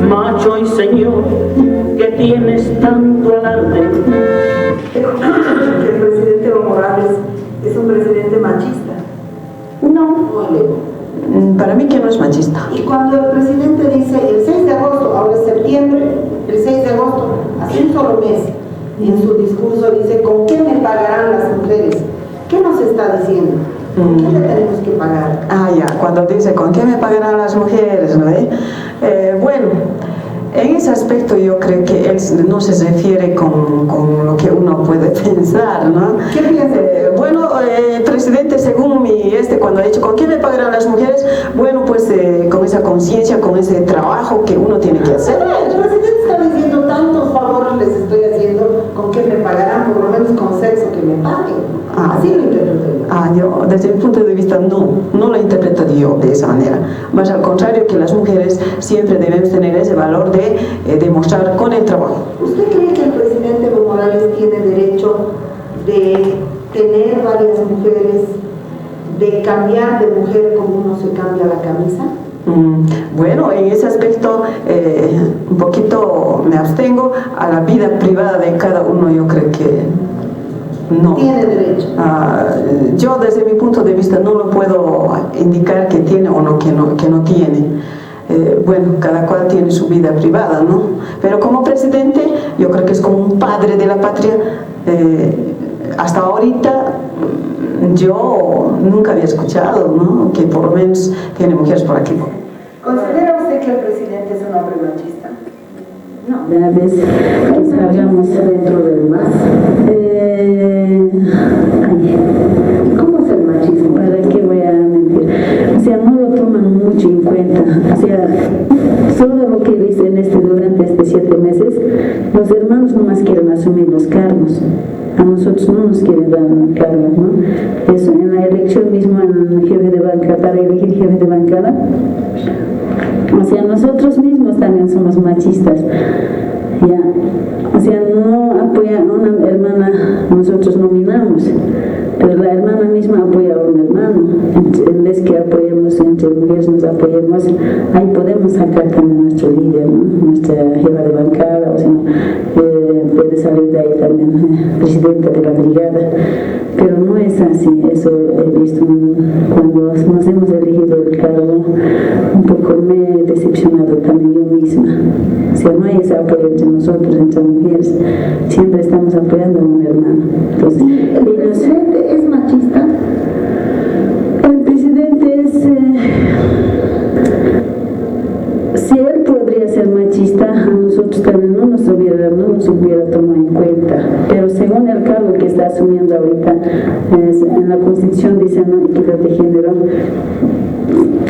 macho y señor, que tienes tanto alarde. Que el presidente Evo Morales es un presidente machista. No, para mí que no es machista. Y cuando el presidente dice el 6 de agosto, ahora es septiembre, el 6 de agosto, hace un solo mes, en su discurso dice, ¿con qué me pagarán las mujeres? ¿Qué nos está diciendo? ¿Con qué le tenemos que pagar? Ah, ya, cuando dice, ¿con qué me pagarán las mujeres? ¿No? Bueno, en ese aspecto yo creo que él no se refiere con lo que uno puede pensar, ¿no? ¿Qué piensa? Bueno, presidente, según cuando ha dicho, ¿con qué me pagarán las mujeres? Bueno, pues con esa conciencia, con ese trabajo que uno tiene que hacer. El presidente está diciendo, tantos favores les estoy haciendo, ¿con qué me pagarán? Por lo menos con sexo que me paguen. Así lo interpreto yo. Yo, desde mi punto de vista, no lo interpreto yo de esa manera. Más al contrario, que las mujeres siempre debemos tener ese valor de demostrar con el trabajo. ¿Usted cree que el presidente Evo Morales tiene derecho de tener varias mujeres, de cambiar de mujer como uno se cambia la camisa? Bueno, en ese aspecto un poquito me abstengo. A la vida privada de cada uno yo creo que no. Tiene derecho. Yo desde mi punto de vista no lo puedo indicar que tiene o no, que no tiene. Bueno, cada cual tiene su vida privada, ¿no? Pero como presidente yo creo que es como un padre de la patria. Hasta ahorita yo nunca había escuchado, ¿no?, que por lo menos tiene mujeres por aquí. ¿Considera usted que el presidente es un hombre machista? No, de una vez que salgamos dentro del más. ¿Cómo es el machismo? ¿Para qué voy a mentir? O sea, no lo toman mucho en cuenta. O sea, solo lo que dicen durante estos 7 meses, los hermanos nomás quieren asumir los cargos. A nosotros no nos quieren dar cargos, ¿no? Eso, en la elección mismo, en jefe de bancada, para elegir jefe de bancada, o sea, nosotros mismos también somos machistas, ya. O sea, no apoya a una hermana, nosotros nominamos, pero la hermana misma apoya a un hermano. En vez que apoyemos entre mujeres, nos apoyemos, ahí podemos sacar también nuestro líder, ¿no?, nuestra jefa de bancada, o sea, puede salir de ahí también presidenta de la brigada, pero no es así. Eso he visto cuando nos hemos elegido el cargo, un poco me he decepcionado también yo misma. O sea, no hay ese apoyo entre nosotros, entre mujeres, siempre estamos apoyando a un hermano. Entonces, ¿El presidente es machista? El presidente es... si él podría ser machista, a nosotros también no nos hubiera tomado en cuenta. Pero según el cargo que está asumiendo ahorita, en la Constitución dice, ¿no?, equidad de género.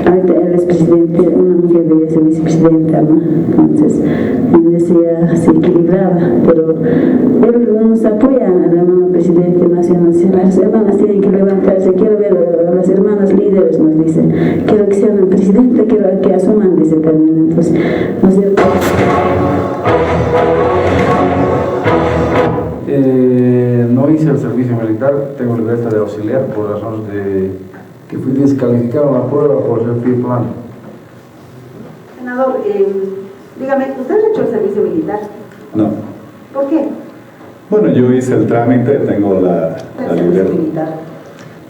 Ahorita él es presidente, una mujer debe ser vicepresidenta, ¿no? Entonces, en ese ya se equilibraba, pero él nos apoya al hermano presidente nacional. Las hermanas tienen que levantarse, quiero ver a las hermanas líderes, nos dicen, quiero que sean el presidente, quiero que asuman, dice también. Entonces, ¿no es cierto? No hice el servicio militar, tengo libertad de auxiliar por razones de que fui descalificado en la prueba por ser free plan. Senador, dígame, ¿usted ha hecho el servicio militar? No. ¿Por qué? Bueno, yo hice el trámite, tengo la servicio libertad. militar.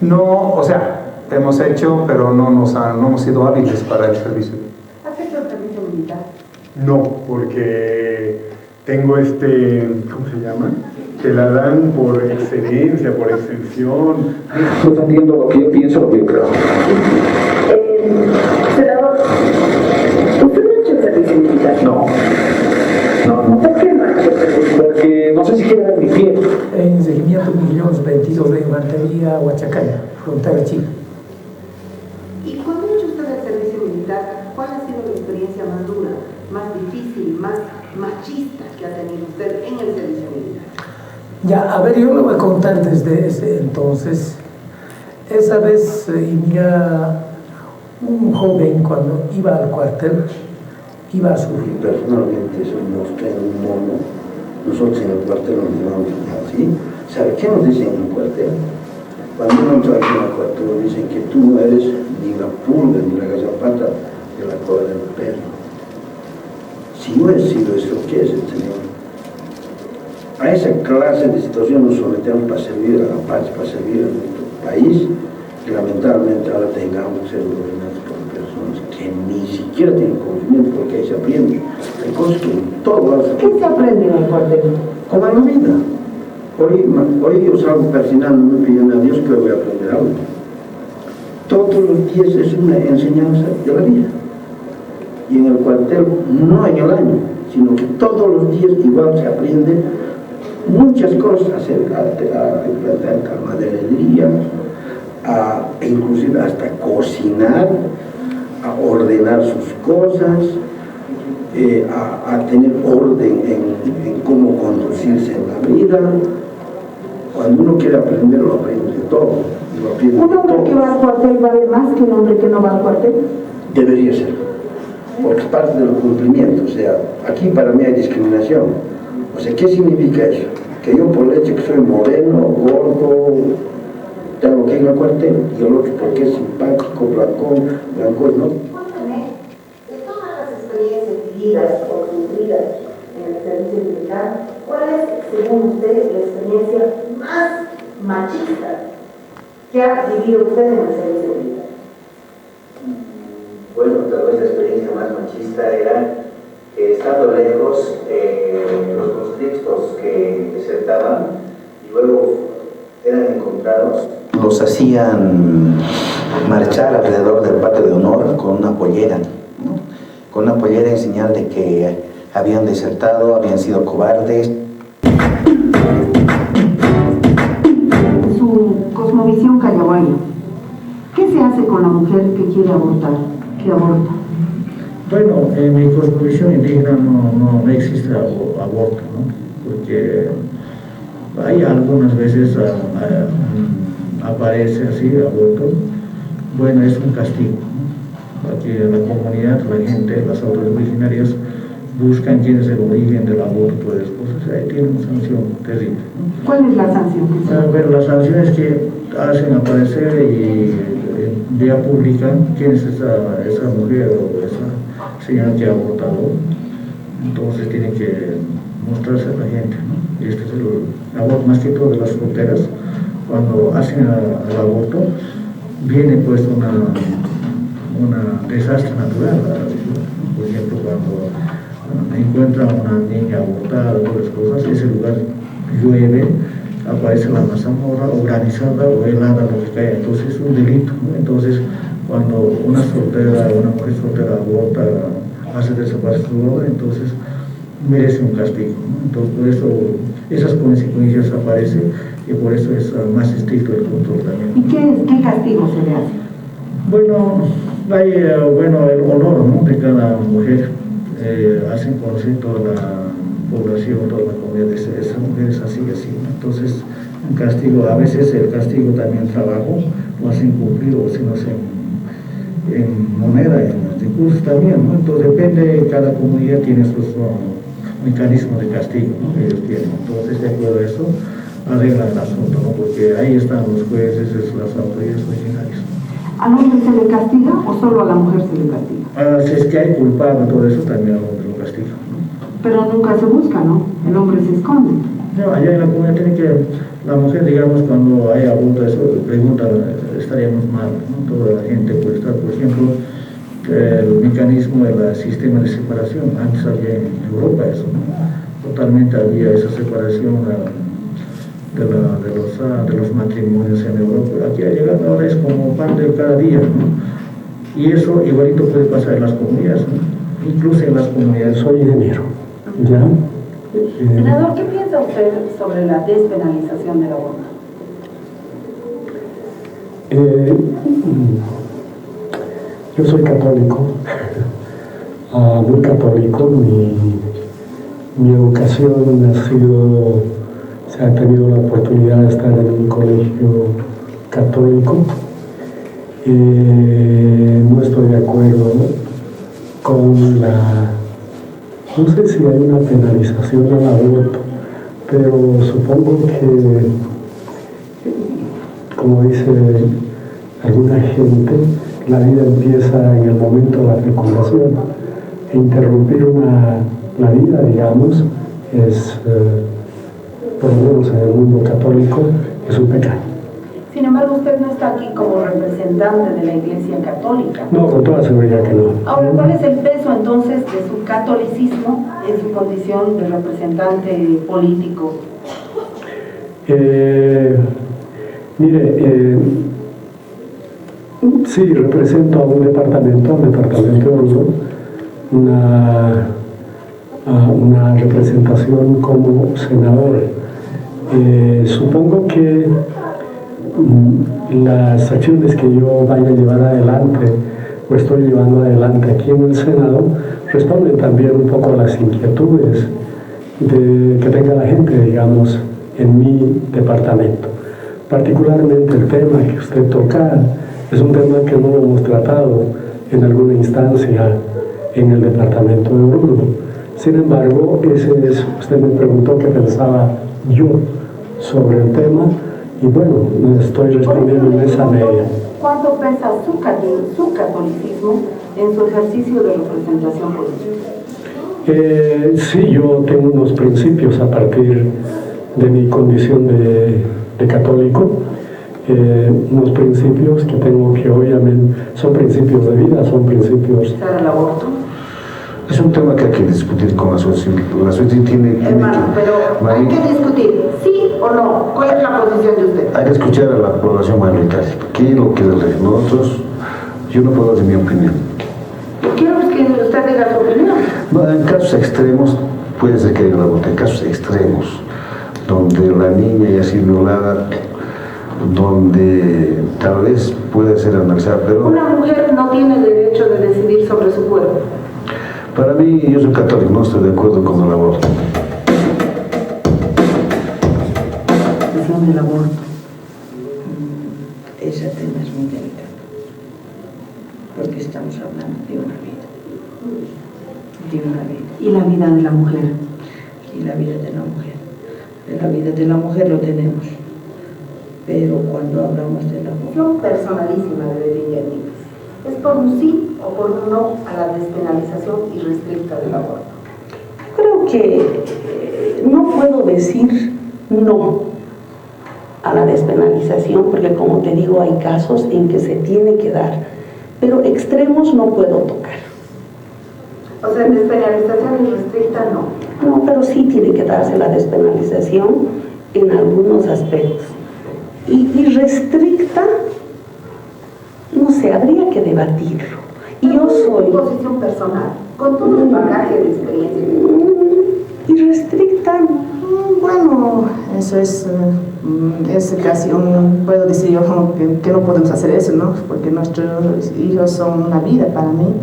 No, o sea, hemos hecho, pero no hemos sido hábiles para el servicio. ¿Has hecho el servicio militar? No, porque tengo ¿cómo se llama? Que la dan por excelencia, por exención. No entiendo lo que yo pienso, lo que yo creo. Senador, ¿usted no ha hecho el servicio militar? No. ¿Por qué no ha hecho el servicio militar? Porque no sé si quiero ver mi pie. En seguimiento 1.022 de Infantería, Huachacaya, frontera Chile. Y cuando ha hecho usted el servicio militar, ¿cuál ha sido la experiencia más dura, más difícil, más machista que ha tenido usted en el servicio militar? Ya, a ver, yo lo voy a contar desde ese entonces. Esa vez, mira, un joven cuando iba al cuartel, iba a sufrir. Personalmente somos un mono. Nosotros en el cuartel nos llamamos así. ¿Sabe qué nos dicen en el cuartel? Cuando uno entra aquí en el cuartel, dicen que tú no eres ni la pulga ni la gazapata de la cola del perro. Si no he sido eso, ¿qué es el Señor? A esa clase de situación nos sometemos para servir a la paz, para servir a nuestro país, que lamentablemente ahora tengamos que ser gobernados por personas que ni siquiera tienen conocimiento, porque ahí se aprende. Hay cosas que en todos lados. ¿Qué se aprende en el cuartel? Como en la vida. Hoy yo salgo persinándome pidiendo a Dios que voy a aprender algo. Todos los días es una enseñanza de la vida. Y en el cuartel, no en el año, sino que todos los días igual se aprende muchas cosas acerca de la camaradería, inclusive hasta cocinar, a ordenar sus cosas, a tener orden en cómo conducirse en la vida. Cuando uno quiere aprender, lo aprende de todo. ¿Un hombre que va al cuartel vale más que un hombre que no va al cuartel? Debería ser, porque es parte del cumplimiento. O sea, aquí para mí hay discriminación. O sea, ¿qué significa eso? Que yo por el hecho que soy moreno, gordo, tengo que ir al cuartel, y el otro porque es simpático, blanco, ¿no? Cuéntame, de todas las experiencias vividas o cumplidas en el servicio militar, ¿cuál es, según usted, la experiencia más machista que ha vivido usted en el servicio militar? Bueno, tal vez la experiencia más machista era que estando lejos, los conscriptos que desertaban y luego eran encontrados, los hacían marchar alrededor del patio de honor con una pollera, ¿no? Con una pollera en señal de que habían desertado, habían sido cobardes. Su cosmovisión callahuaya, ¿qué se hace con la mujer que quiere abortar, que aborta? Bueno, en mi cosmovisión indígena no existe aborto, ¿no? Porque hay algunas veces aparece así, aborto. Bueno, es un castigo, ¿no? Aquí en la comunidad, la gente, las autoridades originarias buscan quién es el origen del aborto, todas esas cosas. Ahí tienen una sanción terrible, ¿no? ¿Cuál es la sanción? Pero la sanción es que hacen aparecer y en vía pública quién es esa mujer o esa señora que ha abortado. Entonces tienen que mostrarse a la gente, ¿no? Y este es el aborto, más que todo de las fronteras. Cuando hacen el aborto, viene pues una desastre natural. Por ejemplo, cuando encuentran una niña abortada, todas las cosas, ese lugar llueve, aparece la mazamorra o granizada o helada, lo que cae. Entonces es un delito, ¿no? Entonces, cuando una mujer soltera aborta, hace desaparecer su obra, entonces merece un castigo, ¿no? Entonces, por eso esas consecuencias aparecen y por eso es más estricto el control también. ¿Y qué castigo se le hace? Bueno, hay el honor, ¿no?, de cada mujer. Hacen conocer toda la población, toda la comunidad, esa mujer es así, así, ¿no? Entonces, un castigo, a veces el castigo también trabajo, lo hacen cumplir o si no hacen en moneda, en recursos también, ¿no? Entonces depende, cada comunidad tiene sus mecanismos de castigo, ¿no?, que ellos tienen. Entonces, de acuerdo a eso, arreglan el asunto, ¿no?, porque ahí están los jueces, las autoridades originarias. ¿Al hombre se le castiga o solo a la mujer se le castiga? Si es que hay culpable, todo eso también al hombre lo castiga, ¿no? Pero nunca se busca, ¿no? El hombre se esconde. No, allá en la comunidad tiene que, la mujer, digamos, cuando hay aborto, eso pregunta, estaríamos mal, ¿no? Toda la gente puede estar, por ejemplo, el mecanismo del sistema de separación. Antes había en Europa eso, ¿no? Totalmente había esa separación de los matrimonios en Europa. Aquí ha llegado ahora es como pan de cada día, ¿no? Y eso igualito puede pasar en las comunidades, ¿no? Incluso en las comunidades. Soy ingeniero, ¿ya? Senador, ¿qué piensa usted sobre la despenalización del aborto? Yo soy católico, muy católico. Mi educación ha sido, se ha tenido la oportunidad de estar en un colegio católico. No estoy de acuerdo, ¿no?, con no sé si hay una penalización al aborto, pero supongo que, como dice alguna gente, la vida empieza en el momento de la fecundación. interrumpir la vida, digamos, es, por lo menos en el mundo católico, es un pecado. Sin embargo, usted no está aquí como representante de la Iglesia Católica. No, con toda seguridad que no. Ahora, ¿cuál es el peso entonces de su catolicismo en su condición de representante político? Mire, sí, represento a un departamento de Oruro, una representación como senador. Supongo que las acciones que yo vaya a llevar adelante o estoy llevando adelante aquí en el Senado responden también un poco a las inquietudes que tenga la gente, digamos, en mi departamento. Particularmente el tema que usted toca es un tema que no hemos tratado en alguna instancia en el departamento de Oruro. Sin embargo, usted me preguntó qué pensaba yo sobre el tema y bueno, estoy respondiendo en esa medida. ¿Cuánto pesa su catolicismo en su ejercicio de representación política? Sí, yo tengo unos principios a partir de mi condición de católico, unos principios que tengo que obviamente son principios de vida, son principios... ¿Para el aborto? Es un tema que hay que discutir con la sociedad. La sociedad tiene hermano, pero hay que discutir, ¿sí o no? ¿Cuál es la posición de usted? Hay que escuchar a la población mayoritaria. ¿Qué es lo que nosotros? Yo no puedo dar mi opinión. Yo quiero que usted diga su opinión. No, en casos extremos puede ser que haya el aborto. En casos extremos, donde la niña ya ha sido violada, donde tal vez puede ser analizada, pero... Una mujer no tiene derecho de decidir sobre su cuerpo. Para mí, yo soy católico, no estoy de acuerdo con el aborto. El aborto, ese tema es muy delicado, porque estamos hablando de una vida, ¿Y la vida de la mujer? Y la vida de la mujer. De la vida de la mujer lo tenemos, pero cuando hablamos del aborto... Yo personalísima de Villalobos. ¿Es por un sí o por un no a la despenalización irrestricta del aborto? Creo que no puedo decir no a la despenalización, porque como te digo, hay casos en que se tiene que dar, pero extremos no puedo tocar. O sea, despenalización irrestricta no. No, pero sí tiene que darse la despenalización en algunos aspectos. Y irrestricta, no sé, habría que debatirlo. Y yo soy... posición personal, con todo el bagaje de experiencia. Irrestricta, bueno, eso es casi puedo decir yo que no podemos hacer eso, ¿no? Porque nuestros hijos son una vida para mí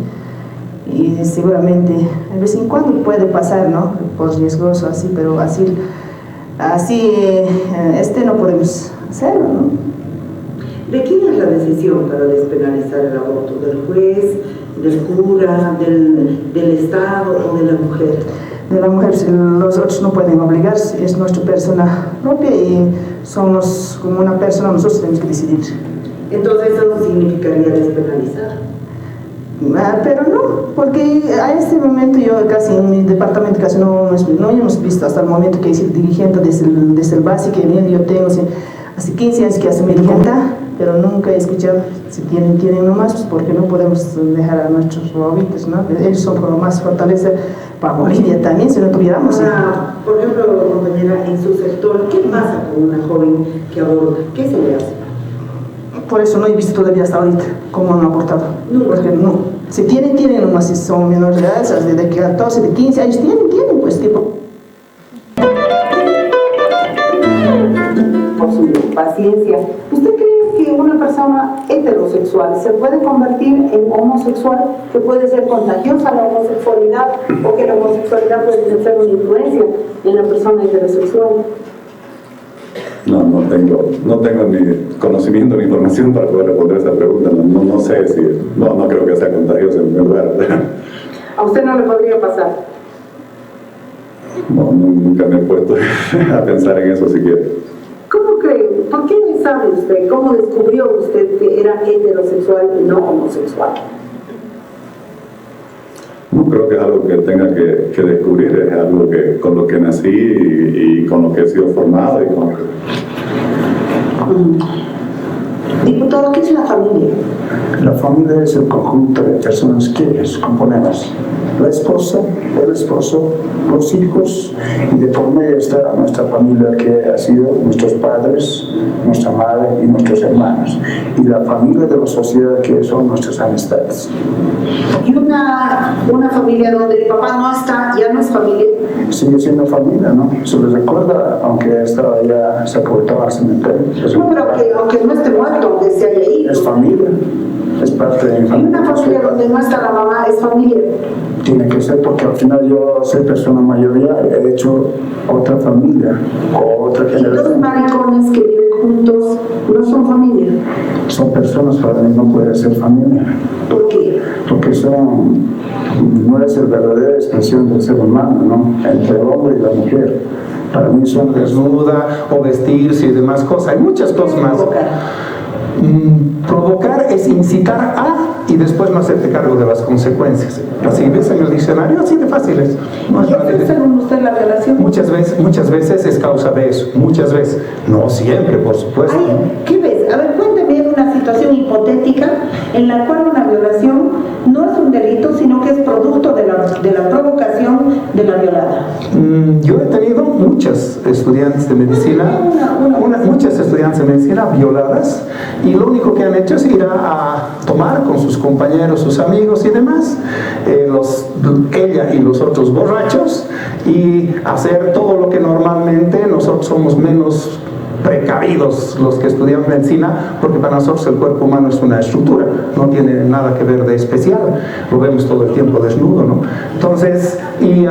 y seguramente de vez en cuando puede pasar, ¿no? Por riesgoso así, pero así no podemos hacerlo, ¿no? ¿De quién es la decisión para despenalizar el aborto? ¿Del juez, del cura, del Estado o de la mujer? De la mujer, los otros no pueden obligar, es nuestra persona propia y somos como una persona, nosotros tenemos que decidir. Entonces eso significaría despenalizar. Pero no, porque a este momento yo casi en mi departamento casi no hemos visto hasta el momento que hice dirigente desde el básico que yo tengo hace 15 años que hace mi dirigente, pero nunca he escuchado si tienen nomás, pues porque no podemos dejar a nuestros bobitos, ¿no? Ellos son como más fortaleza para Bolivia también, si no tuviéramos. Por ejemplo, compañera, en su sector, ¿qué pasa con una joven que aborta? ¿Qué se le hace? Por eso no he visto todavía hasta ahorita cómo han abortado. No. Porque no. Si tienen nomás, si son menores de edad, de 14, de 15 años, tienen pues tipo. Por su paciencia, ¿usted cree que una persona heterosexual se puede convertir en homosexual, que puede ser contagiosa la homosexualidad o que la homosexualidad puede ser una influencia en la persona heterosexual? No tengo ni conocimiento ni información para poder responder esa pregunta. No sé si... No creo que sea contagioso en primer lugar. ¿A usted no le podría pasar? No, nunca me he puesto a pensar en eso siquiera. ¿Cómo cree? ¿Por qué sabe usted? ¿Cómo descubrió usted que era heterosexual y no homosexual? No creo que es algo que tenga que descubrir, es algo que con lo que nací y con lo que he sido formado y con... Diputado, ¿qué es la familia? La familia es el conjunto de personas que componemos la esposa, el esposo, los hijos, y de por medio está nuestra familia, que ha sido nuestros padres, nuestra madre y nuestros hermanos, y la familia de la sociedad, que son nuestras amistades. Y una familia donde el papá no está, ya no es familia. Sigue siendo familia, ¿no? Se les recuerda, aunque estaba ya sepultado al cementerio. No, pero aunque no esté muerto, aunque se haya ido. Es familia, es parte de mi familia. Y una familia donde no está la mamá, ¿es familia? Tiene que ser, porque al final yo soy persona mayor ya, he hecho otra familia, o otra generación. ¿Y los maricones que viven juntos no son familia? Son personas, para mí no puede ser familia. ¿Por qué? Porque no es la verdadera expresión del ser humano, ¿no? Entre el hombre y la mujer. Para mí son desnuda o vestirse y demás cosas. Hay muchas cosas más. Provocar es incitar a y después no hacerte cargo de las consecuencias. Así ves en el diccionario, así de fácil es. ¿Y es según usted la violación? Muchas veces es causa de eso, muchas veces. No siempre, por supuesto. Ay, ¿qué ves? A ver, cuéntame una situación hipotética en la cual una violación no es un delito, sino que es producto de la provocación de la violada. Yo he tenido muchas estudiantes de medicina, muchas estudiantes de medicina violadas, y lo único que han hecho es ir a tomar con sus compañeros, sus amigos y demás, ella y los otros borrachos, y hacer todo lo que normalmente nosotros somos menos precavidos los que estudiamos medicina, porque para nosotros el cuerpo humano es una estructura, no tiene nada que ver de especial, lo vemos todo el tiempo desnudo, ¿no? Entonces, y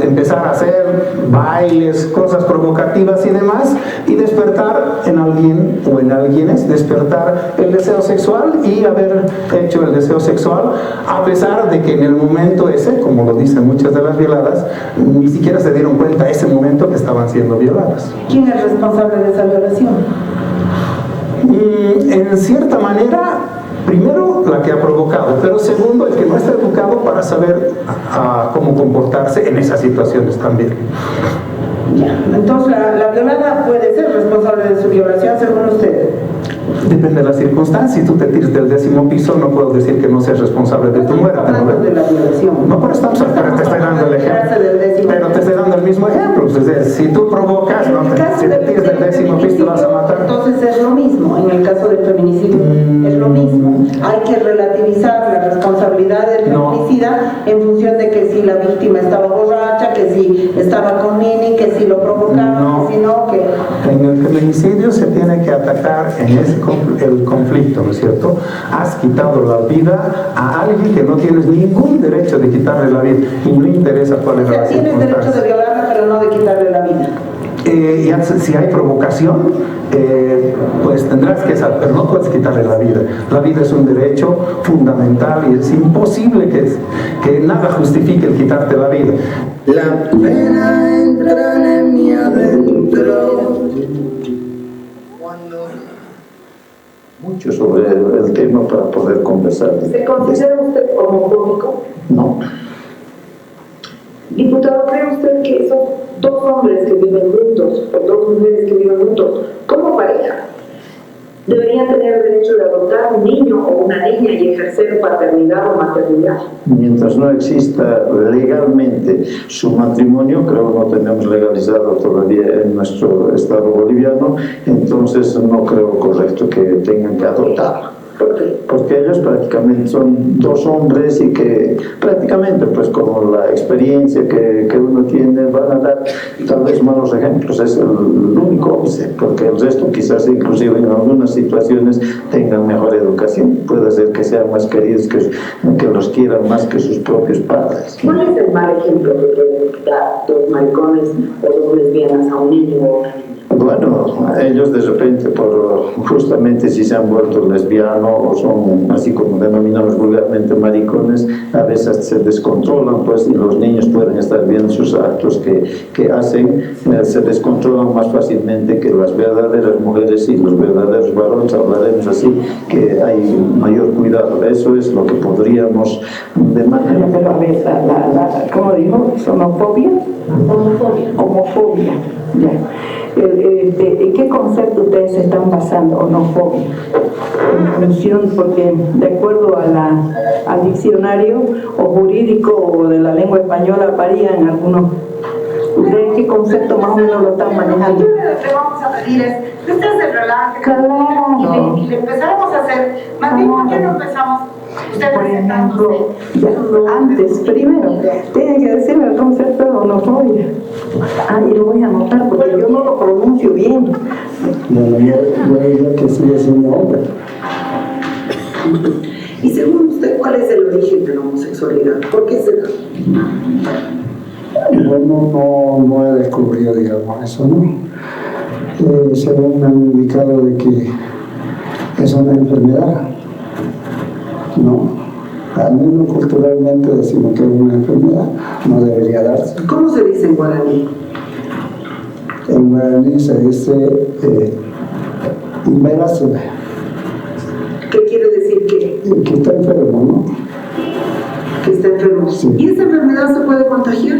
empezar a hacer bailes, cosas provocativas y demás, y despertar en alguien o en alguienes, despertar el deseo sexual y haber hecho el deseo sexual, a pesar de que en el momento ese, como lo dicen muchas de las violadas, ni siquiera se dieron cuenta ese momento que estaban siendo violadas. ¿Quién es responsable de esa violación? En cierta manera, primero la que ha provocado, pero segundo el que no está educado para saber cómo comportarse en esas situaciones también. Ya, entonces la violada puede ser responsable de su violación según usted. Depende de las circunstancias. Si tú te tiras del 10º piso, no puedo decir que no seas responsable de tu muerte. De la violación. No, pero te estoy dando el ejemplo. Pero te estoy dando el mismo ejemplo. Es si tú provocas, si te tiras del 10º piso, te vas a matar. Entonces es lo mismo. En el caso del feminicidio es lo mismo. Hay que relativizar la responsabilidad del feminicida en función de que si la víctima estaba borracha, que si estaba con Nini, que si lo provocaron, que si no, que... En el feminicidio se tiene que atacar en el conflicto, ¿no es cierto? Has quitado la vida a alguien que no tienes ningún derecho de quitarle la vida, y no interesa cuál es la circunstancia. Tienes derecho de violarla, pero no de quitarle la vida. Si hay provocación, pues tendrás que saber, pero no puedes quitarle la vida. La vida es un derecho fundamental y es imposible que nada justifique el quitarte la vida. La pena entra en mi adentro. Mucho sobre el tema para poder conversar. ¿Se considera usted homofóbico? No. Diputado, ¿cree usted que esos dos hombres que viven juntos o dos mujeres que viven juntos como pareja deberían tener el derecho de adoptar un niño o una niña y ejercer paternidad o maternidad? Mientras no exista legalmente su matrimonio, creo que no tenemos legalizado todavía en nuestro estado boliviano, entonces no creo correcto que tengan que adoptar. ¿Por qué? Porque ellos prácticamente son dos hombres y que prácticamente, pues como la experiencia que uno tiene, van a dar tal vez malos ejemplos. Es el único, porque el resto quizás inclusive en algunas situaciones tengan mejor educación. Puede ser que sean más queridos, que los quieran más que sus propios padres. ¿Cuál es el mal ejemplo que pueden dar dos dos maricones o dos lesbianas a un niño o una niña? Bueno, ellos de repente, justamente si se han vuelto lesbianos o son, así como denominamos vulgarmente, maricones, a veces se descontrolan, pues, y los niños pueden estar viendo sus actos que hacen, se descontrolan más fácilmente que las verdaderas mujeres y los verdaderos varones. Hablaremos así, que hay mayor cuidado. Eso es lo que podríamos demandar. Pero a ver, ¿cómo dijo? ¿Homofobia? Homofobia, ya. ¿En qué concepto ustedes se están basando, homofobia? En función, porque de acuerdo al diccionario o jurídico o de la lengua española varían algunos. ¿Ustedes qué concepto más o menos lo están manejando? Lo que vamos a pedir es que ustedes se relajen y le empezáramos a hacer, más bien, ¿por qué no empezamos? Por ejemplo, antes, primero, tienen que decirme el concepto de homofobia. Y lo voy a anotar porque yo no lo pronuncio bien. Bueno, yo diría que sigue siendo hombre. Y según usted, ¿cuál es el origen de la homosexualidad? ¿Por qué se da? Bueno, no he descubrido, digamos, eso, ¿no? Según me han indicado de que es una enfermedad, ¿no? Al menos culturalmente decimos que es una enfermedad, no debería darse. ¿Cómo se dice en guaraní? En guaraní se dice inverasube. ¿Qué quiere decir que? Que está enfermo, ¿no? Que está enfermo. Sí. ¿Y esa enfermedad se puede contagiar?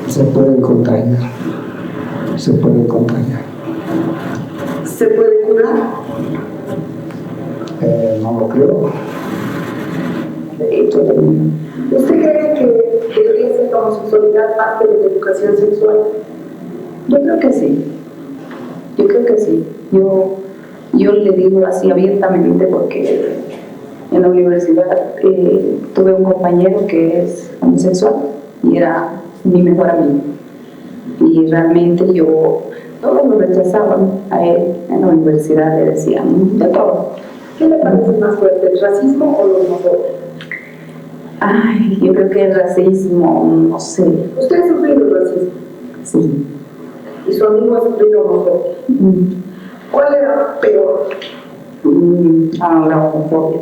Se puede contagiar. Se puede contagiar. ¿Se puede curar? No lo creo. ¿Usted cree que debería ser la homosexualidad parte de la educación sexual? Yo creo que sí. Yo le digo así abiertamente porque en la universidad tuve un compañero que es homosexual y era mi mejor amigo. Y realmente todos lo rechazaban a él en la universidad, le decían de todo. ¿Qué le parece más fuerte, el racismo o la homofobia? Yo creo que el racismo, no sé. ¿Usted ha sufrido racismo? Sí. ¿Y su amigo ha sufrido homofobia? ¿Cuál era peor? La homofobia.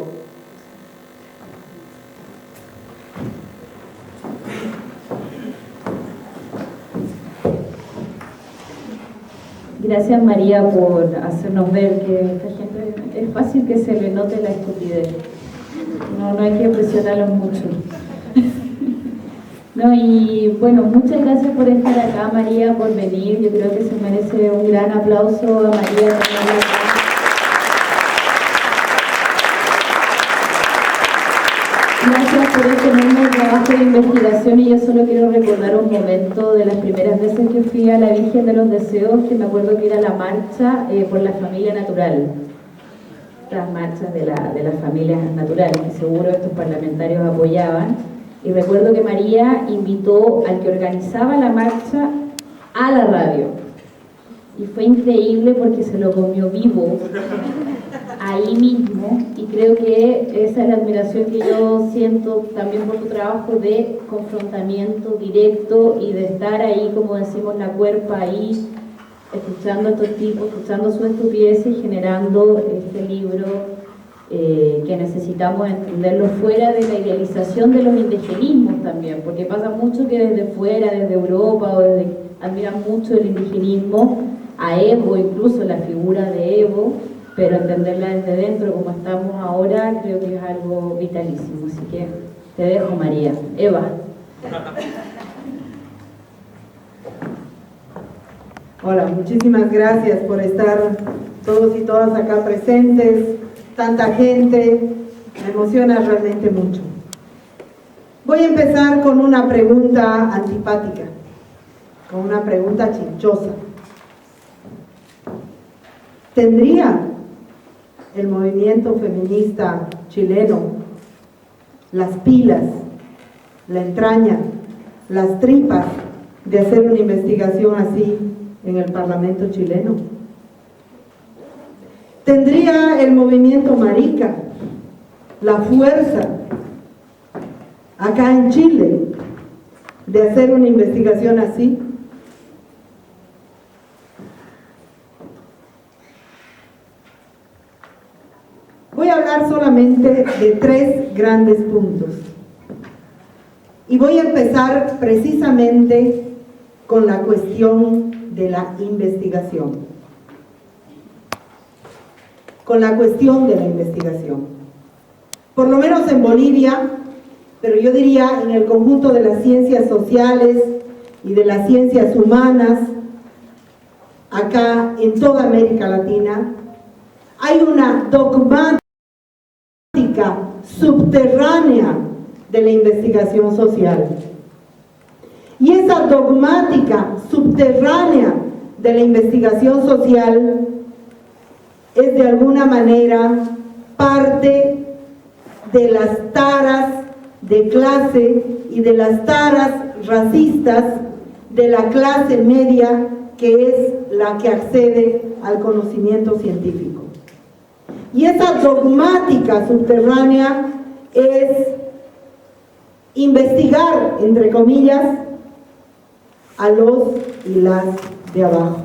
Gracias, María, por hacernos ver que esta gente es fácil que se le note la estupidez. No hay que presionarlos mucho. Y bueno, muchas gracias por estar acá, María, por venir. Yo creo que se merece un gran aplauso a María. Gracias por este enorme trabajo de investigación, y yo solo quiero recordar un momento de las primeras veces que fui a la Virgen de los Deseos, que me acuerdo que era la marcha por la familia natural, las marchas de las familias naturales, que seguro estos parlamentarios apoyaban, y recuerdo que María invitó al que organizaba la marcha a la radio, y fue increíble porque se lo comió vivo ahí mismo, y creo que esa es la admiración que yo siento también por tu trabajo de confrontamiento directo y de estar ahí, como decimos, la cuerpa ahí, escuchando a estos tipos, escuchando su estupidez y generando este libro que necesitamos entenderlo fuera de la idealización de los indigenismos también, porque pasa mucho que desde fuera, desde Europa, admiran mucho el indigenismo, a Evo, incluso la figura de Evo, pero entenderla desde dentro, como estamos ahora, creo que es algo vitalísimo. Así que te dejo, María. Eva. Hola, muchísimas gracias por estar todos y todas acá presentes, tanta gente, me emociona realmente mucho. Voy a empezar con una pregunta antipática, con una pregunta chinchosa. ¿Tendría el movimiento feminista chileno las pilas, la entraña, las tripas de hacer una investigación así en el Parlamento chileno? ¿Tendría el movimiento marica la fuerza acá en Chile de hacer una investigación así? Voy a hablar solamente de 3 grandes puntos. Y voy a empezar precisamente con la cuestión de la investigación. Con la cuestión de la investigación. Por lo menos en Bolivia, pero yo diría en el conjunto de las ciencias sociales y de las ciencias humanas, acá en toda América Latina, hay una dogmática subterránea de la investigación social. Y esa dogmática subterránea de la investigación social es de alguna manera parte de las taras de clase y de las taras racistas de la clase media, que es la que accede al conocimiento científico. Y esa dogmática subterránea es investigar, entre comillas, a los y las de abajo.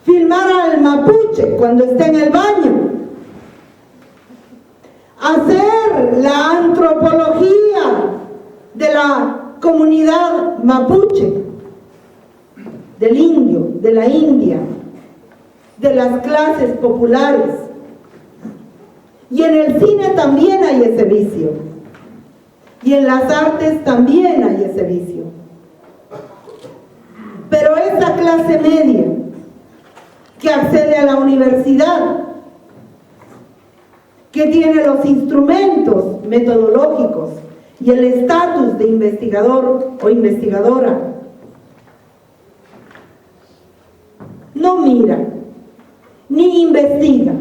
Filmar al mapuche cuando está en el baño. Hacer la antropología de la comunidad mapuche, del indio, de la India, de las clases populares. Y en el cine también hay ese vicio. Y en las artes también hay ese vicio. Pero esa clase media que accede a la universidad, que tiene los instrumentos metodológicos y el estatus de investigador o investigadora, no mira, ni investiga,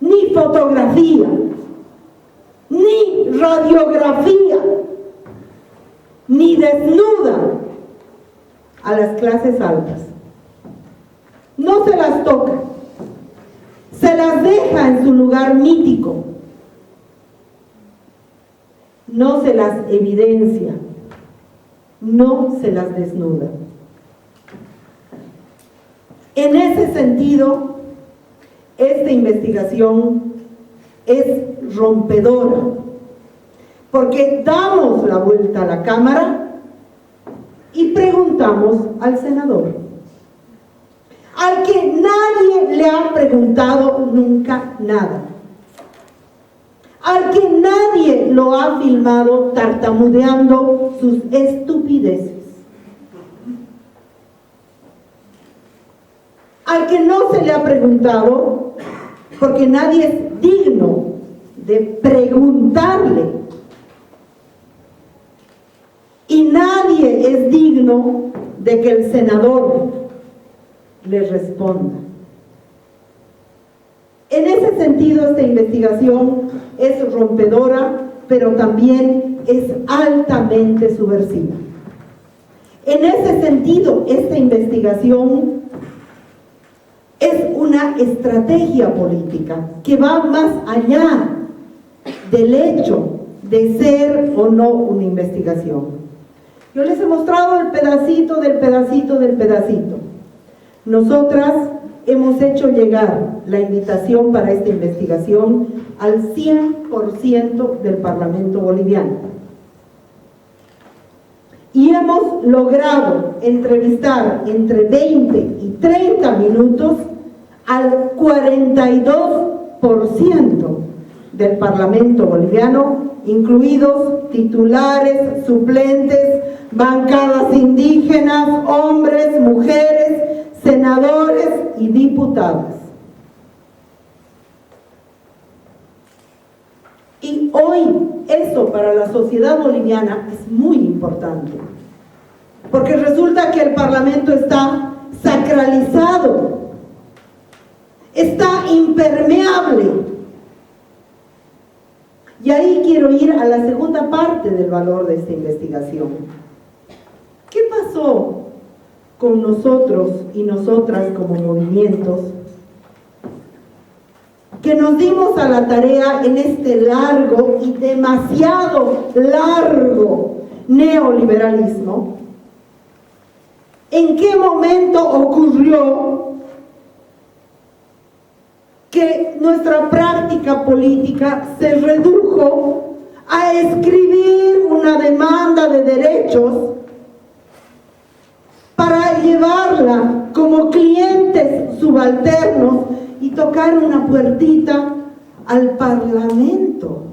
ni fotografía, ni radiografía, ni desnuda a las clases altas. No se las toca, se las deja en su lugar mítico, no se las evidencia, no se las desnuda. En ese sentido, esta investigación es rompedora, porque damos la vuelta a la cámara y preguntamos al senador, al que nadie le ha preguntado nunca nada, al que nadie lo ha filmado tartamudeando sus estupideces, al que no se le ha preguntado, porque nadie es digno de preguntarle, y nadie es digno de que el senador le responda. En ese sentido, esta investigación es rompedora, pero también es altamente subversiva. En ese sentido, esta investigación es una estrategia política que va más allá del hecho de ser o no una investigación. Yo les he mostrado el pedacito del pedacito del pedacito. Nosotras hemos hecho llegar la invitación para esta investigación al 100% del Parlamento boliviano. Y hemos logrado entrevistar entre 20 y 30 minutos al 42% del Parlamento boliviano, incluidos titulares, suplentes, bancadas indígenas, hombres, mujeres, senadores y diputadas. Y hoy eso para la sociedad boliviana es muy importante, porque resulta que el Parlamento está sacralizado, está impermeable. Y ahí quiero ir a la segunda parte del valor de esta investigación. ¿Qué pasó con nosotros y nosotras como movimientos que nos dimos a la tarea en este largo y demasiado largo neoliberalismo? ¿En qué momento ocurrió que nuestra práctica política se redujo a escribir una demanda de derechos para llevarla como clientes subalternos y tocar una puertita al Parlamento?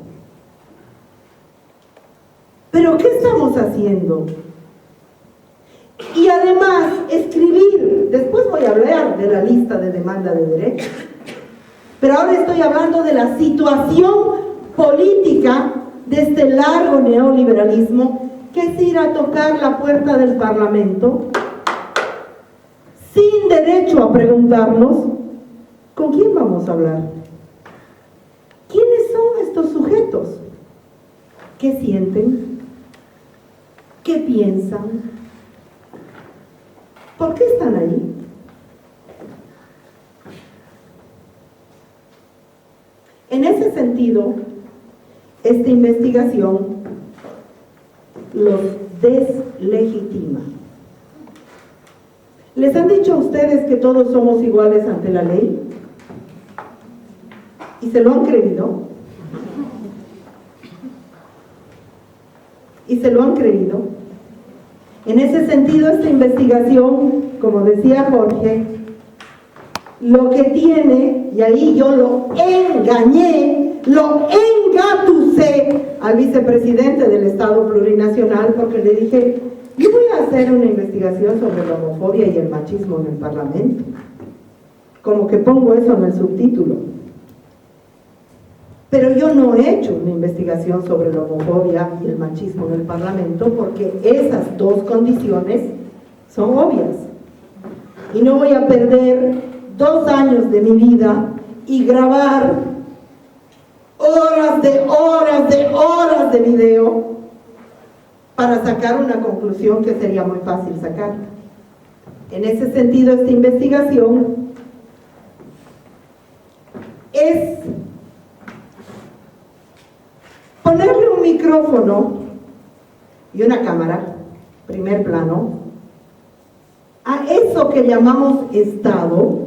¿Pero qué estamos haciendo? Y además escribir, después voy a hablar de la lista de demanda de derechos, pero ahora estoy hablando de la situación política de este largo neoliberalismo, que es ir a tocar la puerta del Parlamento sin derecho a preguntarnos ¿con quién vamos a hablar? ¿Quiénes son estos sujetos? ¿Qué sienten? ¿Qué piensan? ¿Por qué están ahí? En ese sentido, esta investigación los deslegitima. ¿Les han dicho a ustedes que todos somos iguales ante la ley? ¿Y se lo han creído? ¿Y se lo han creído? En ese sentido, esta investigación, como decía Jorge, lo que tiene, y ahí yo lo engañé, lo engatucé al vicepresidente del Estado Plurinacional, porque le dije, yo voy a hacer una investigación sobre la homofobia y el machismo en el Parlamento. Como que pongo eso en el subtítulo. Pero yo no he hecho una investigación sobre la homofobia y el machismo en el Parlamento, porque esas dos condiciones son obvias. Y no voy a perder 2 años de mi vida y grabar horas de video para sacar una conclusión que sería muy fácil sacar. En ese sentido, esta investigación es ponerle un micrófono y una cámara, primer plano, a eso que llamamos Estado,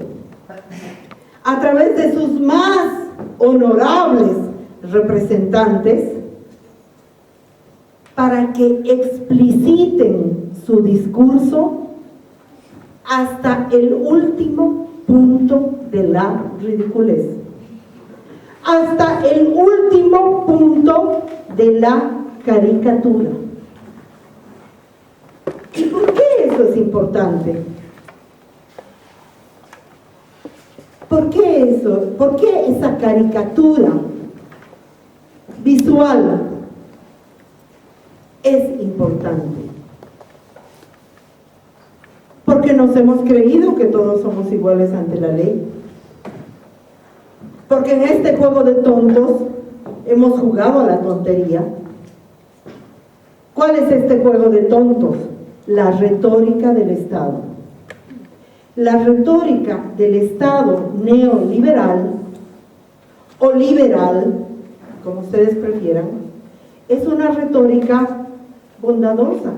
a través de sus más honorables representantes, para que expliciten su discurso hasta el último punto de la ridiculez, hasta el último punto de la caricatura. ¿Y por qué eso es importante? ¿Por qué eso? ¿Por qué esa caricatura visual es importante? Porque nos hemos creído que todos somos iguales ante la ley. Porque en este juego de tontos hemos jugado a la tontería. ¿Cuál es este juego de tontos? La retórica del Estado. La retórica del Estado neoliberal o liberal, como ustedes prefieran, es una retórica bondadosa,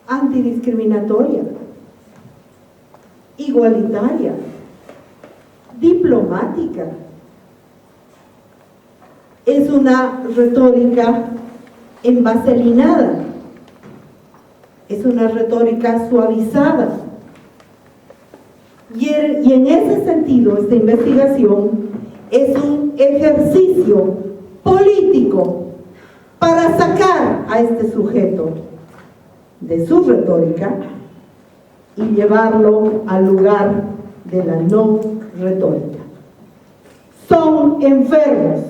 antidiscriminatoria, igualitaria, diplomática. Es una retórica envaselinada, es una retórica suavizada. Y en ese sentido, esta investigación es un ejercicio político para sacar a este sujeto de su retórica y llevarlo al lugar de la no retórica. Son enfermos.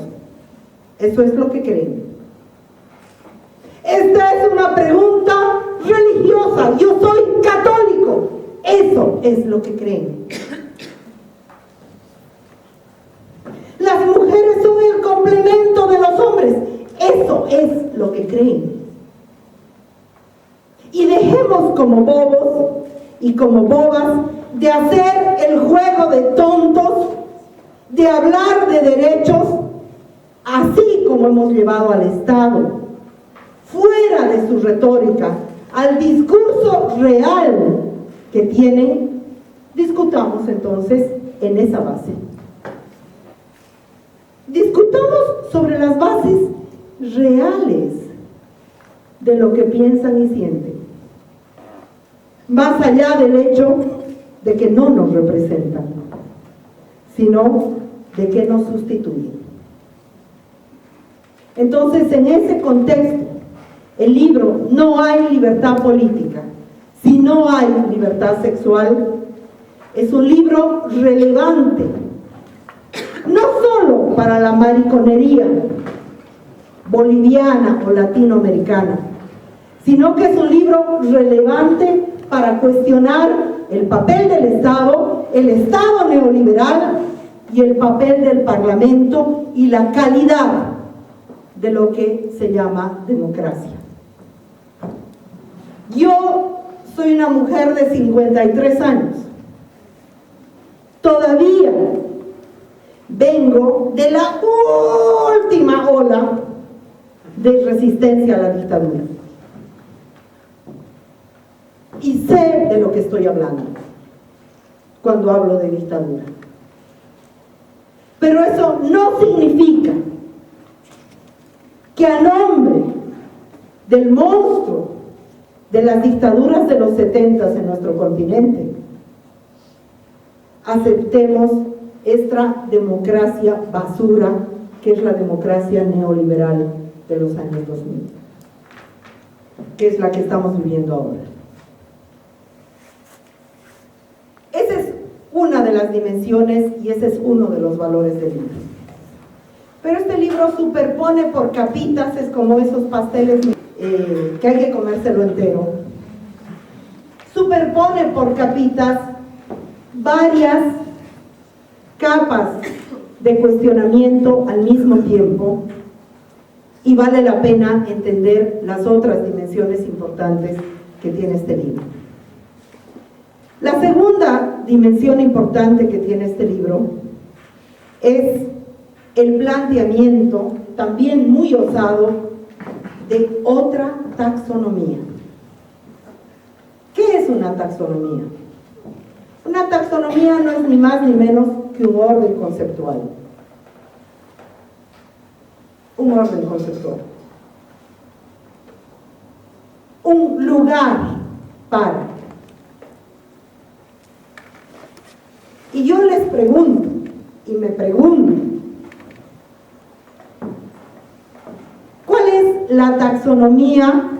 Eso es lo que creen. Esta es una pregunta religiosa. Yo soy católico. Eso es lo que creen. Las mujeres son el complemento de los hombres. Eso es lo que creen. Y dejemos como bobos y como bobas de hacer el juego de tontos de hablar de derechos, así como hemos llevado al Estado, fuera de su retórica, al discurso real que tienen, discutamos entonces en esa base. Discutamos sobre las bases reales de lo que piensan y sienten, más allá del hecho de que no nos representan, sino de que nos sustituyen. Entonces, en ese contexto, el libro No hay libertad política si no hay libertad sexual es un libro relevante, no solo para la mariconería boliviana o latinoamericana, sino que es un libro relevante para cuestionar el papel del Estado, el Estado neoliberal y el papel del Parlamento y la calidad de lo que se llama democracia. Yo soy una mujer de 53 años. Todavía vengo de la última ola de resistencia a la dictadura. Y sé de lo que estoy hablando cuando hablo de dictadura. Pero eso no significa que a nombre del monstruo de las dictaduras de los 70 en nuestro continente aceptemos esta democracia basura que es la democracia neoliberal de los años 2000, que es la que estamos viviendo ahora. Esa es una de las dimensiones y ese es uno de los valores del libro. Pero este libro superpone por capitas, es como esos pasteles que hay que comérselo entero. Superpone por capitas varias capas de cuestionamiento al mismo tiempo y vale la pena entender las otras dimensiones importantes que tiene este libro. La segunda dimensión importante que tiene este libro es el planteamiento, también muy osado, de otra taxonomía. ¿Qué es una taxonomía? Una taxonomía no es ni más ni menos que un orden conceptual. Un orden conceptual. Un lugar para. Y yo les pregunto, y me pregunto, ¿cuál es la taxonomía,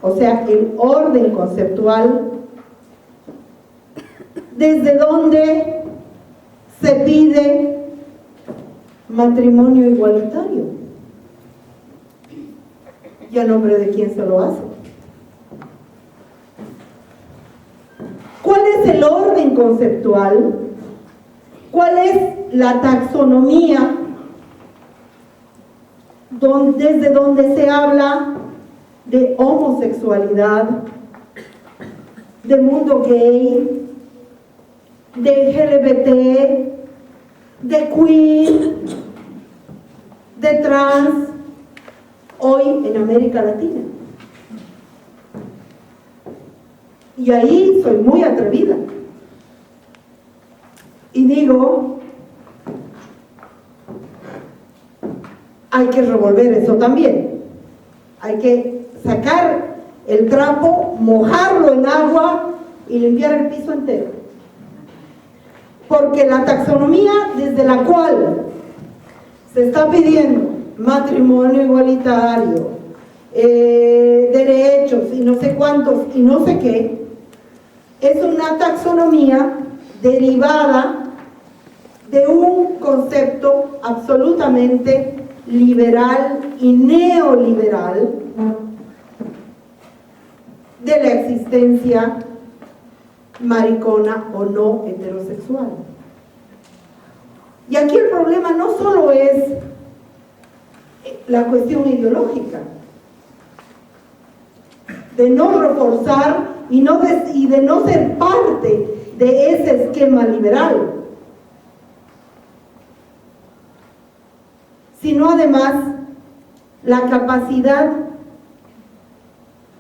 o sea, el orden conceptual, desde donde se pide matrimonio igualitario? ¿Y a nombre de quién se lo hace? ¿Cuál es el orden conceptual? ¿Cuál es la taxonomía desde donde se habla de homosexualidad, de mundo gay, de LGBT, de queer, de trans, hoy en América Latina? Y ahí soy muy atrevida. Y digo, hay que revolver eso también. Hay que sacar el trapo, mojarlo en agua y limpiar el piso entero. Porque la taxonomía desde la cual se está pidiendo matrimonio igualitario, derechos y no sé cuántos y no sé qué, es una taxonomía derivada de un concepto absolutamente liberal y neoliberal de la existencia maricona o no heterosexual. Y aquí el problema no solo es la cuestión ideológica, de no reforzar y de no ser parte de ese esquema liberal, sino además la capacidad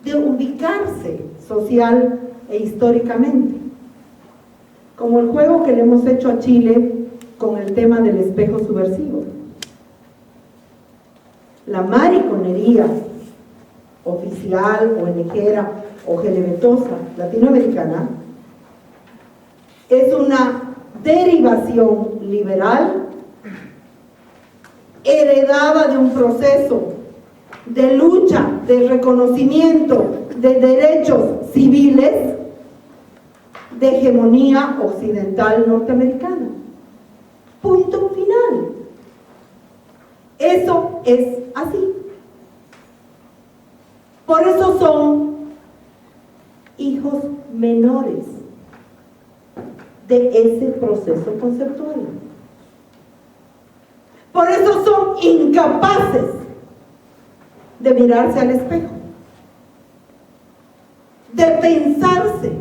de ubicarse social e históricamente, como el juego que le hemos hecho a Chile con el tema del espejo subversivo. La mariconería oficial, ONGera o gelebetosa latinoamericana es una derivación liberal heredada de un proceso de lucha, de reconocimiento de derechos civiles de hegemonía occidental norteamericana. Punto final. Eso es así. Por eso son hijos menores de ese proceso conceptual. Por eso son incapaces de mirarse al espejo, de pensarse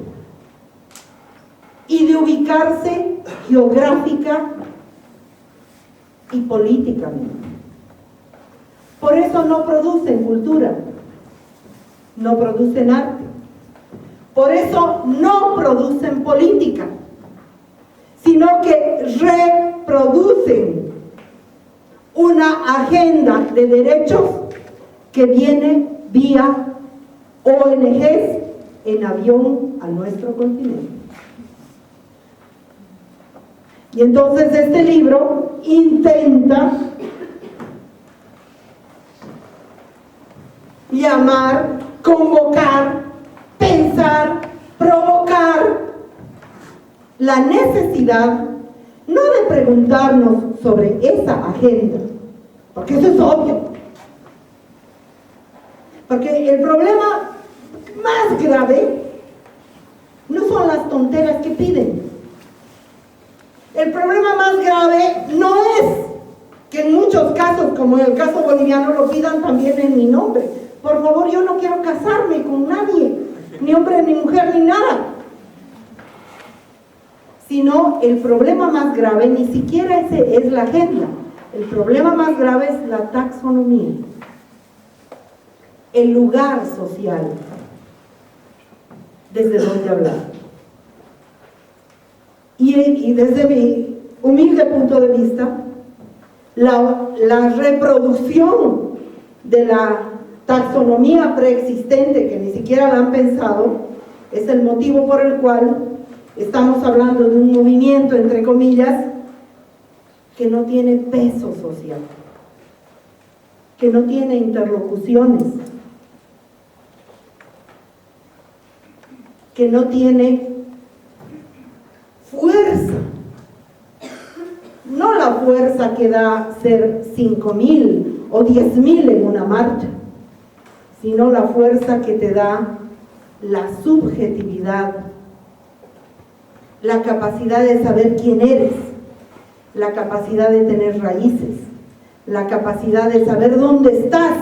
y de ubicarse geográfica y políticamente. Por eso no producen cultura, no producen arte, por eso no producen política, sino que reproducen una agenda de derechos que viene vía ONGs en avión a nuestro continente. Y entonces este libro intenta llamar, convocar, pensar, provocar la necesidad no de preguntarnos sobre esa agenda, porque eso es obvio, porque el problema más grave no son las tonteras que piden. El problema más grave no es que en muchos casos, como en el caso boliviano, lo pidan también en mi nombre. Por favor, yo no quiero casarme con nadie, ni hombre, ni mujer, ni nada. Sino el problema más grave, ni siquiera ese es la agenda. El problema más grave es la taxonomía, el lugar social, desde donde hablar. Y desde mi humilde punto de vista, la reproducción de la taxonomía preexistente, que ni siquiera la han pensado, es el motivo por el cual estamos hablando de un movimiento, entre comillas, que no tiene peso social, que no tiene interlocuciones, que no tiene fuerza. No la fuerza que da ser 5.000 o 10.000 en una marcha, sino la fuerza que te da la subjetividad, la capacidad de saber quién eres, la capacidad de tener raíces, la capacidad de saber dónde estás,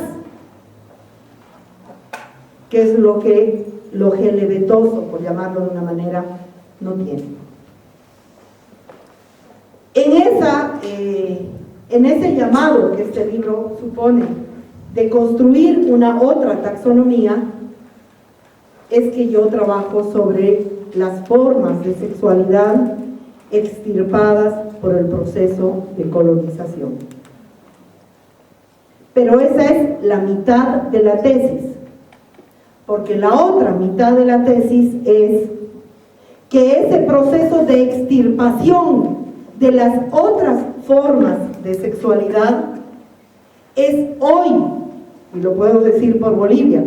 que es lo que lo gelebetoso, por llamarlo de una manera, no tiene. En ese llamado que este libro supone de construir una otra taxonomía, es que yo trabajo sobre las formas de sexualidad extirpadas por el proceso de colonización. Pero esa es la mitad de la tesis, porque la otra mitad de la tesis es que ese proceso de extirpación de las otras formas de sexualidad es hoy, y lo puedo decir por Bolivia,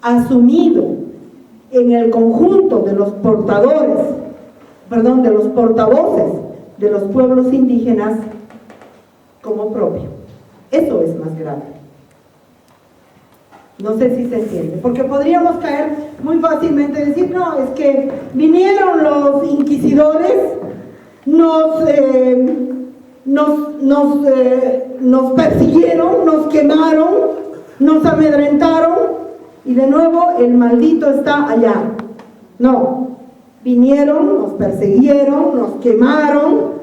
asumido en el conjunto de los portavoces de los pueblos indígenas como propio. Eso es más grave. No sé si se entiende, porque podríamos caer muy fácilmente y decir, no, es que vinieron los inquisidores, nos persiguieron, nos quemaron, nos amedrentaron y de nuevo el maldito está allá. No, vinieron, nos persiguieron, nos quemaron,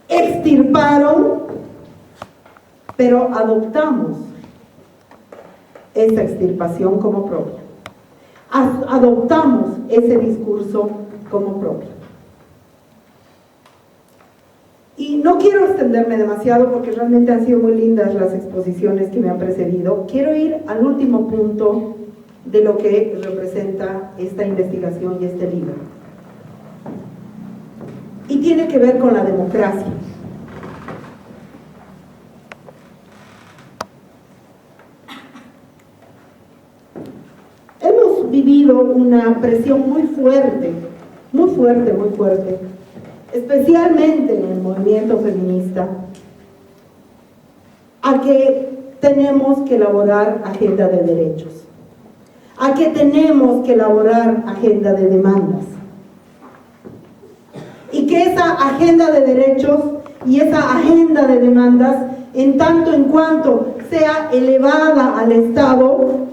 extirparon pero adoptamos esa extirpación como propia. Adoptamos ese discurso como propio. Y no quiero extenderme demasiado porque realmente han sido muy lindas las exposiciones que me han precedido. Quiero ir al último punto de lo que representa esta investigación y este libro. Y tiene que ver con la democracia. Hemos vivido una presión muy fuerte, especialmente en el movimiento feminista, a que tenemos que elaborar agenda de derechos, a que tenemos que elaborar agenda de demandas, y que esa agenda de derechos y esa agenda de demandas, en tanto en cuanto sea elevada al Estado,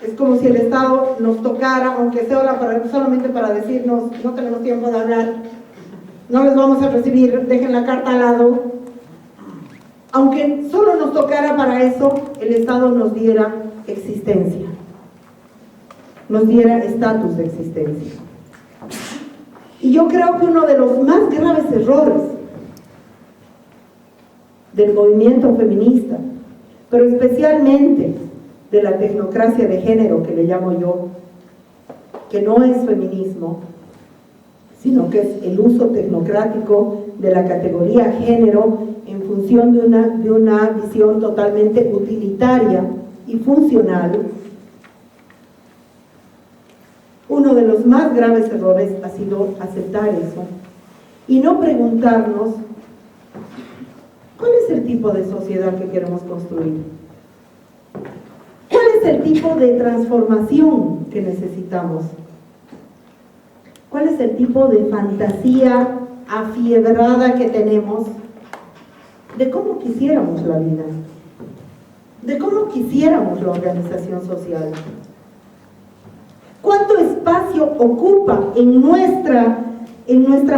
es como si el Estado nos tocara, aunque sea solamente para decirnos, no tenemos tiempo de hablar, no les vamos a recibir, dejen la carta al lado. Aunque solo nos tocara para eso, el Estado nos diera existencia, nos diera estatus de existencia. Y yo creo que uno de los más graves errores del movimiento feminista, pero especialmente de la tecnocracia de género, que le llamo yo, que no es feminismo, sino que es el uso tecnocrático de la categoría género en función de una visión totalmente utilitaria y funcional. Uno de los más graves errores ha sido aceptar eso y no preguntarnos cuál es el tipo de sociedad que queremos construir, cuál es el tipo de transformación que necesitamos, cuál es el tipo de fantasía afiebrada que tenemos de cómo quisiéramos la vida, de cómo quisiéramos la organización social. ¿Cuánto espacio ocupa en nuestra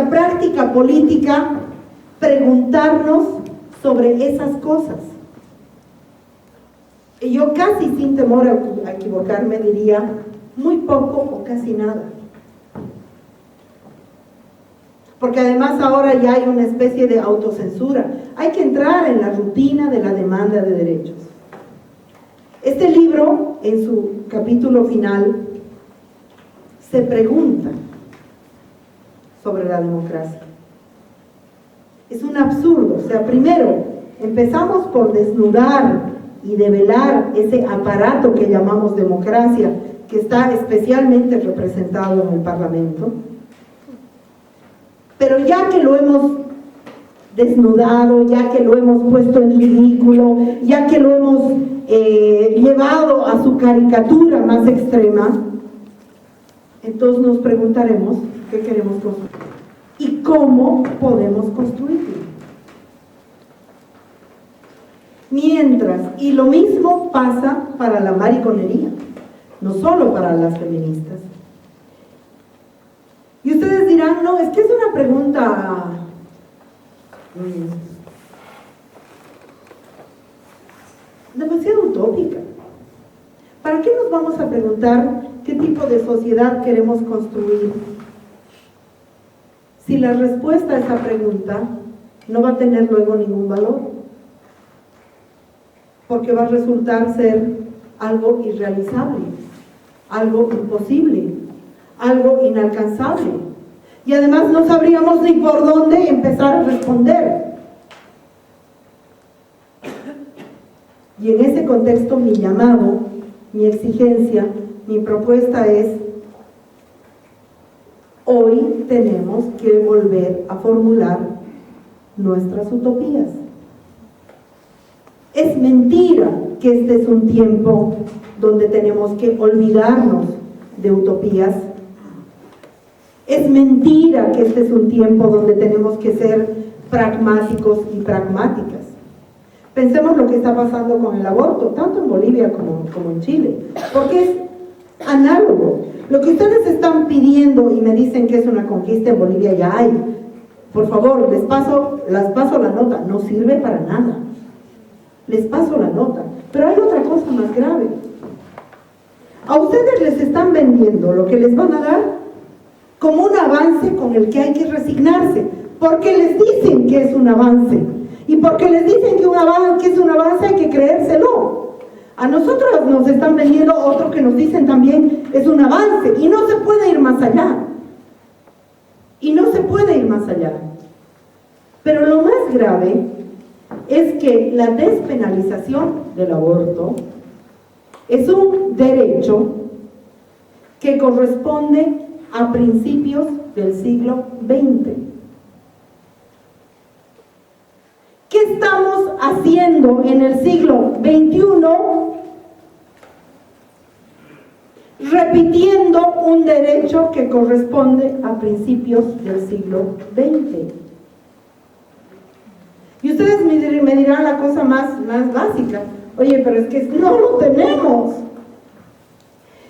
práctica política preguntarnos sobre esas cosas? Y yo casi sin temor a equivocarme diría muy poco o casi nada. Porque además ahora ya hay una especie de autocensura. Hay que entrar en la rutina de la demanda de derechos. Este libro, en su capítulo final, se pregunta sobre la democracia. Es un absurdo. O sea, primero, empezamos por desnudar y develar ese aparato que llamamos democracia, que está especialmente representado en el Parlamento. Pero ya que lo hemos desnudado, ya que lo hemos puesto en ridículo, ya que lo hemos llevado a su caricatura más extrema, entonces nos preguntaremos qué queremos construir y cómo podemos construirlo. Mientras, y lo mismo pasa para la mariconería, no solo para las feministas. Y ustedes dirán, no, es que es una pregunta demasiado utópica. ¿Para qué nos vamos a preguntar qué tipo de sociedad queremos construir si la respuesta a esa pregunta no va a tener luego ningún valor? Porque va a resultar ser algo irrealizable, algo imposible, algo inalcanzable. Y además no sabríamos ni por dónde empezar a responder. Y en ese contexto mi llamado, mi exigencia, mi propuesta es: hoy tenemos que volver a formular nuestras utopías. Es mentira que este es un tiempo donde tenemos que olvidarnos de utopías. Es mentira que este es un tiempo donde tenemos que ser pragmáticos y pragmáticas. Pensemos lo que está pasando con el aborto, tanto en Bolivia como en Chile, porque es análogo. Lo que ustedes están pidiendo y me dicen que es una conquista, en Bolivia ya hay Por favor, les paso la nota, no sirve para nada. Les paso la nota. Pero hay otra cosa más grave. A ustedes les están vendiendo lo que les van a dar como un avance con el que hay que resignarse, porque les dicen que es un avance, y porque les dicen que es un avance hay que creérselo. A nosotros nos están vendiendo otro que nos dicen también es un avance, y no se puede ir más allá. Y no se puede ir más allá. Pero lo más grave es que la despenalización del aborto es un derecho que corresponde a principios del siglo XX. ¿Qué estamos haciendo en el siglo XXI? Repitiendo un derecho que corresponde a principios del siglo XX. Y ustedes me dirán la cosa más básica. Oye, pero es que no lo tenemos.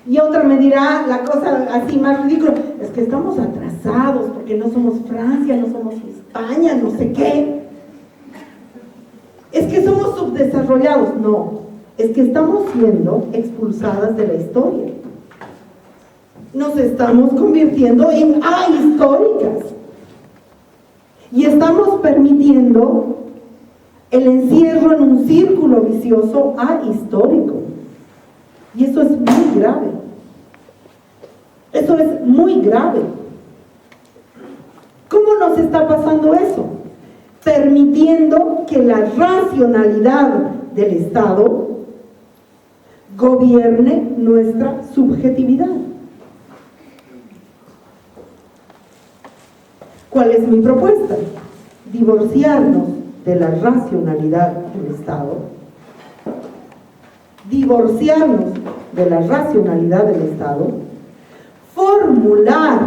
Y otra me dirá la cosa así más ridícula. Es que estamos atrasados porque no somos Francia, no somos España, no sé qué. Es que somos subdesarrollados. No, es que estamos siendo expulsadas de la historia. Nos estamos convirtiendo en ahistóricas. Y estamos permitiendo el encierro en un círculo vicioso ahistórico. Y eso es muy grave. Eso es muy grave. ¿Cómo nos está pasando eso? Permitiendo que la racionalidad del Estado gobierne nuestra subjetividad. ¿Cuál es mi propuesta? Divorciarnos de la racionalidad del Estado, divorciarnos de la racionalidad del Estado, formular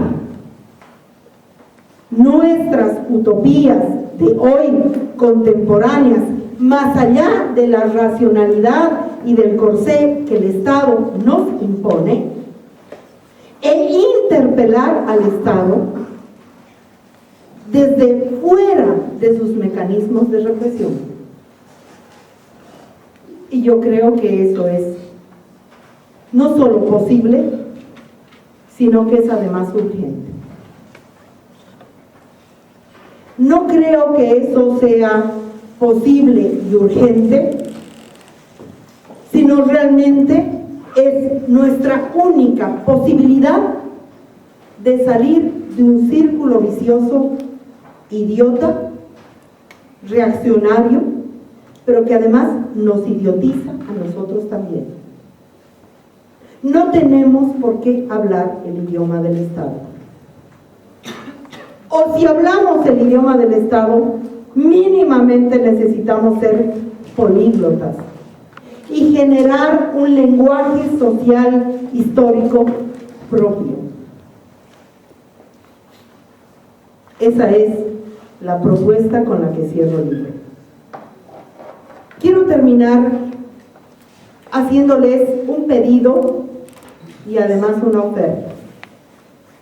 nuestras utopías de hoy contemporáneas más allá de la racionalidad y del corsé que el Estado nos impone, e interpelar al Estado desde fuera de sus mecanismos de represión. Y yo creo que eso es no solo posible, sino que es además urgente. No creo que eso sea posible y urgente, sino realmente es nuestra única posibilidad de salir de un círculo vicioso idiota, reaccionario, pero que además nos idiotiza a nosotros también. No tenemos por qué hablar el idioma del Estado. O si hablamos el idioma del Estado, mínimamente necesitamos ser políglotas y generar un lenguaje social histórico propio. Esa es la propuesta con la que cierro el libro. Quiero terminar haciéndoles un pedido y además una oferta.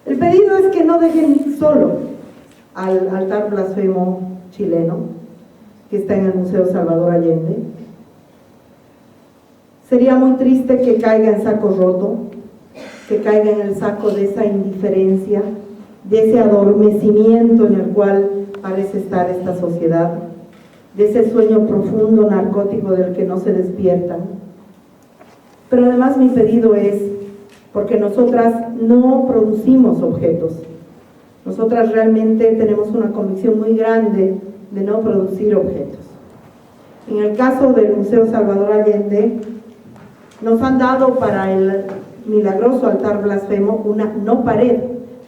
El pedido es que no dejen solo al altar blasfemo chileno que está en el Museo Salvador Allende. Sería muy triste que caiga en saco roto, que caiga en el saco de esa indiferencia, de ese adormecimiento en el cual parece estar esta sociedad, de ese sueño profundo narcótico del que no se despiertan. Pero además mi pedido es, porque nosotras no producimos objetos, nosotras realmente tenemos una convicción muy grande de no producir objetos. En el caso del Museo Salvador Allende, nos han dado para el milagroso altar blasfemo una no pared,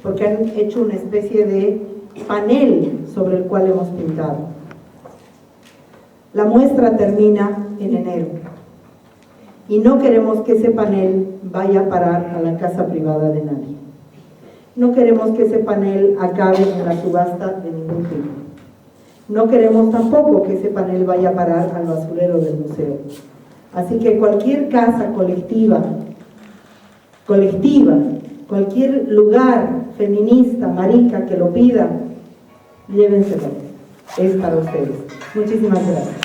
porque han hecho una especie de panel sobre el cual hemos pintado. La muestra termina en enero y no queremos que ese panel vaya a parar a la casa privada de nadie. No queremos que ese panel acabe en la subasta de ningún tipo. No queremos tampoco que ese panel vaya a parar al basurero del museo. Así que cualquier casa colectiva, cualquier lugar feminista, marica, que lo pida, llévenselo, es para ustedes. Muchísimas gracias.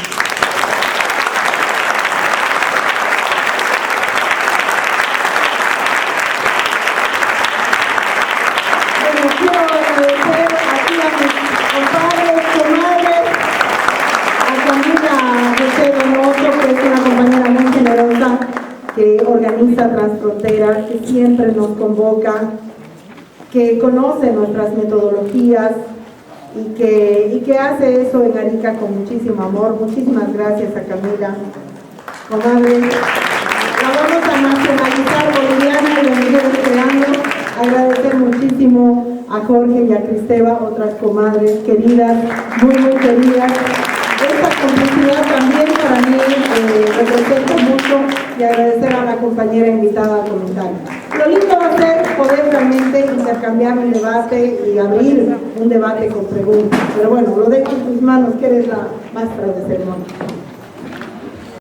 Bueno, quiero agradecer aquí a mis compadres, comadres, a Camila José Donoso, que es una compañera muy generosa, que organiza Transfrontera, que siempre nos convoca, que conoce nuestras metodologías y que hace eso en Arica con muchísimo amor. Muchísimas gracias a Camila. Comadre, la vamos a nacionalizar boliviana y la Mujeres Creando. Agradecer muchísimo a Jorge y a Cristeva, otras comadres queridas, muy queridas. Esta complicidad también para mí representa mucho, y agradecer a la compañera invitada a comentar. Lo lindo va a ser poder realmente intercambiar un debate y abrir un debate con preguntas. Pero bueno, lo dejo en tus manos, que eres la maestra de ceremonia.